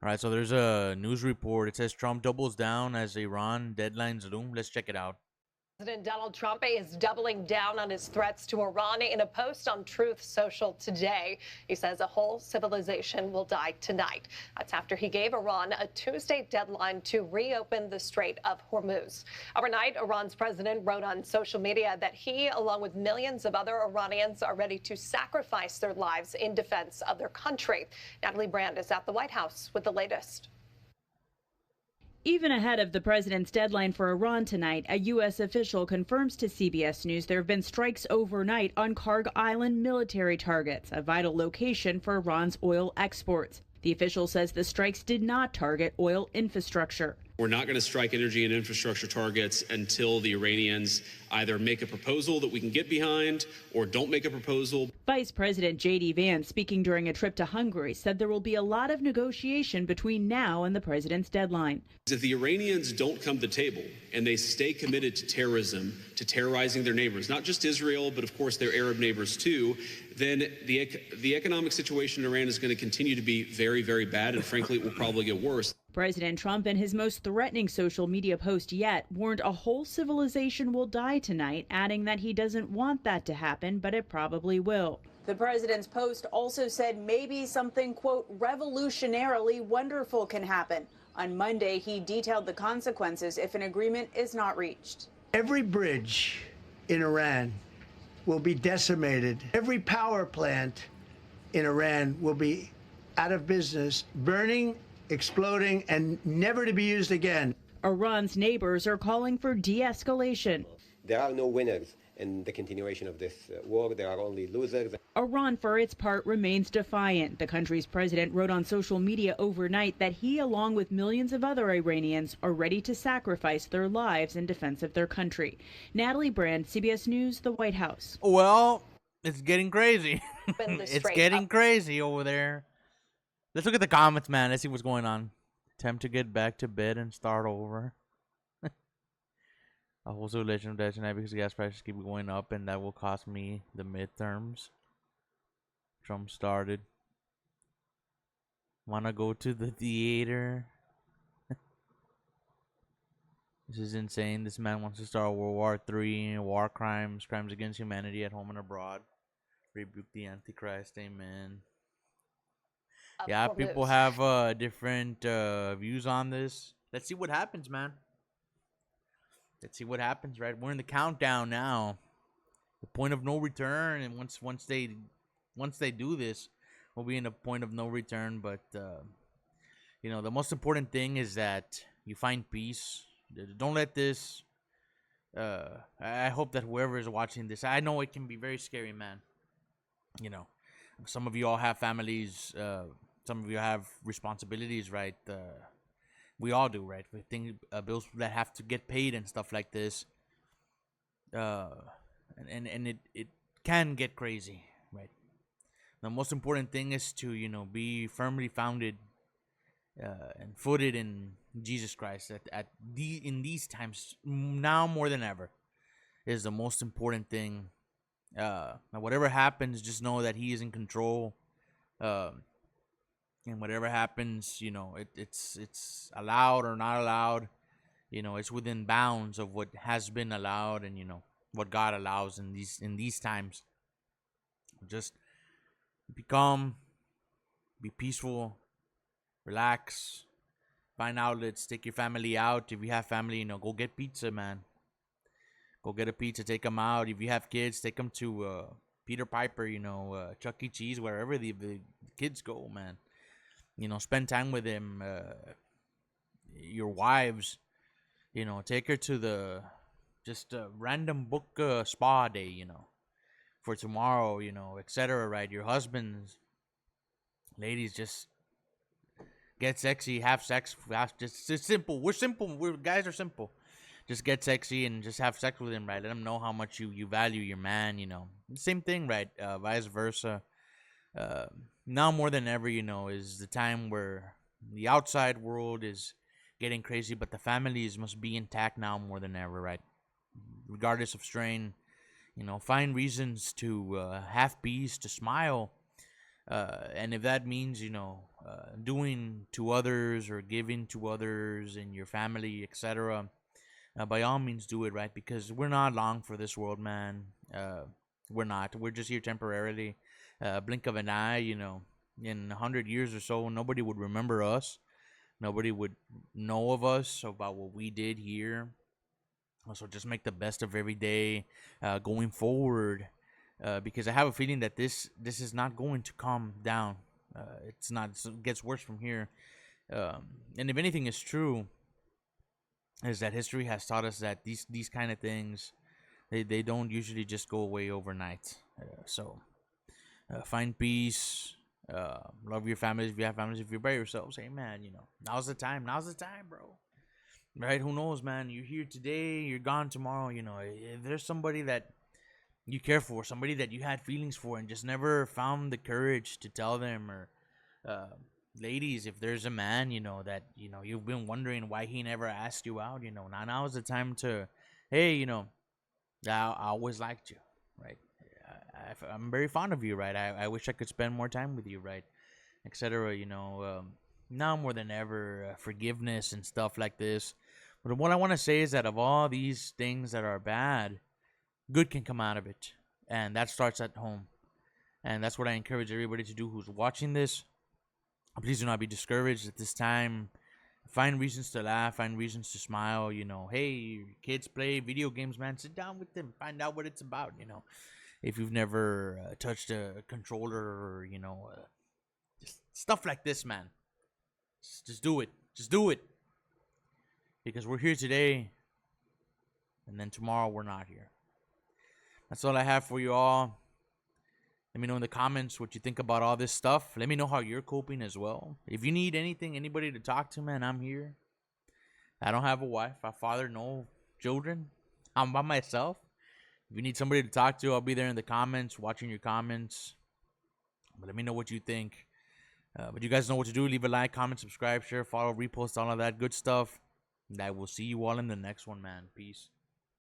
All right, so there's a news report. It says Trump doubles down as Iran deadlines loom. Let's check it out. President Donald Trump is doubling down on his threats to Iran in a post on Truth Social today. He says a whole civilization will die tonight. That's after he gave Iran a Tuesday deadline to reopen the Strait of Hormuz. Overnight, Iran's president wrote on social media that he, along with millions of other Iranians, are ready to sacrifice their lives in defense of their country. Natalie Brand is at the White House with the latest. Even ahead of the president's deadline for Iran tonight, a U.S. official confirms to CBS News there have been strikes overnight on Karg Island military targets, a vital location for Iran's oil exports. The official says the strikes did not target oil infrastructure. We're not going to strike energy and infrastructure targets until the Iranians either make a proposal that we can get behind or don't make a proposal. Vice President J.D. Vance, speaking during a trip to Hungary, said there will be a lot of negotiation between now and the president's deadline. If the Iranians don't come to the table and they stay committed to terrorism, to terrorizing their neighbors, not just Israel, but of course their Arab neighbors too, then the economic situation in Iran is going to continue to be very, very bad, and frankly, it will probably get worse. President Trump, in his most threatening social media post yet, warned a whole civilization will die tonight, adding that he doesn't want that to happen, but it probably will. The president's post also said maybe something, quote, revolutionarily wonderful can happen. On Monday, he detailed the consequences if an agreement is not reached. Every bridge in Iran will be decimated. Every power plant in Iran will be out of business, burning, exploding, and never to be used again. Iran's neighbors are calling for de-escalation. There are no winners in the continuation of this war. There are only losers. Iran, for its part, remains defiant. The country's president wrote on social media overnight that he, along with millions of other Iranians, are ready to sacrifice their lives in defense of their country. Natalie Brand, CBS News, the White House. Well, it's getting crazy. It's getting crazy over there. Let's look at the comments, man. Let's see what's going on. Time to get back to bed and start over. A whole civilization of death tonight because gas prices keep going up, and that will cost me the midterms. Trump started. Wanna go to the theater? This is insane. This man wants to start World War III, war crimes, crimes against humanity at home and abroad. Rebuke the Antichrist. Amen. Yeah, people have different views on this. Let's see what happens, man. Let's see what happens, right? We're in the countdown now. The point of no return, and once they do this, we'll be in a point of no return. But you know, the most important thing is that you find peace. Don't let this. I hope that whoever is watching this, I know it can be very scary, man. You know, some of you all have families. Some of you have responsibilities, right? We all do, right? We think bills that have to get paid and stuff like this. And it can get crazy, right? The most important thing is to, you know, be firmly founded and footed in Jesus Christ. In these times, now more than ever, is the most important thing. Whatever happens, just know that He is in control. And whatever happens, you know, it's allowed or not allowed. You know, it's within bounds of what has been allowed, and you know what God allows in these times. Just be calm, be peaceful, relax, find outlets, take your family out. If you have family, you know, go get pizza, man. Go get a pizza, take them out. If you have kids, take them to Peter Piper, you know, Chuck E. Cheese, wherever the kids go, man. You know, spend time with them. Your wives, you know, take her to the just a random book spa day, you know, for tomorrow, you know, etc. Right? Your husbands, ladies, just get sexy, have sex. Just simple. We're simple. Guys are simple. Just get sexy and just have sex with him, right? Let him know how much you value your man, you know. Same thing, right? Vice versa. Now more than ever, you know, is the time where the outside world is getting crazy, but the families must be intact now more than ever, right? Regardless of strain, you know, find reasons to have peace, to smile, and if that means, you know, doing to others or giving to others in your family, etc., by all means do it, right? Because we're not long for this world, man. We're not. We're just here temporarily. Blink of an eye, in 100 years or so, nobody would remember us. Nobody would know of us, about what we did here. So just make the best of every day going forward, because I have a feeling that this is not going to calm down. It's not. It gets worse from here. And if anything is true, is that history has taught us that these kind of things, they don't usually just go away overnight. So find peace. Love your families if you have families. If you're by yourselves, hey man, now's the time. Now's the time, bro. Right? Who knows, man? You're here today, you're gone tomorrow. If there's somebody that you care for, somebody that you had feelings for, and just never found the courage to tell them, or ladies, if there's a man, that you've been wondering why he never asked you out, now is the time to, hey, I always liked you, right? I'm very fond of you, right? I wish I could spend more time with you, right? Etc. Now more than ever, forgiveness and stuff like this. But what I want to say is that of all these things that are bad, good can come out of it, and that starts at home. And that's what I encourage everybody to do who's watching this. Please do not be discouraged at this time. Find reasons to laugh, find reasons to smile. Hey, kids play video games, man. Sit down with them, find out what it's about. If you've never touched a controller, or just stuff like this, man. Just do it. Just do it. Because we're here today, and then tomorrow we're not here. That's all I have for you all. Let me know in the comments what you think about all this stuff. Let me know how you're coping as well. If you need anything, anybody to talk to, man, I'm here. I don't have a wife, a father, no children. I'm by myself. If you need somebody to talk to, I'll be there in the comments, watching your comments. But let me know what you think. But you guys know what to do. Leave a like, comment, subscribe, share, follow, repost, all of that good stuff. And I will see you all in the next one, man. Peace.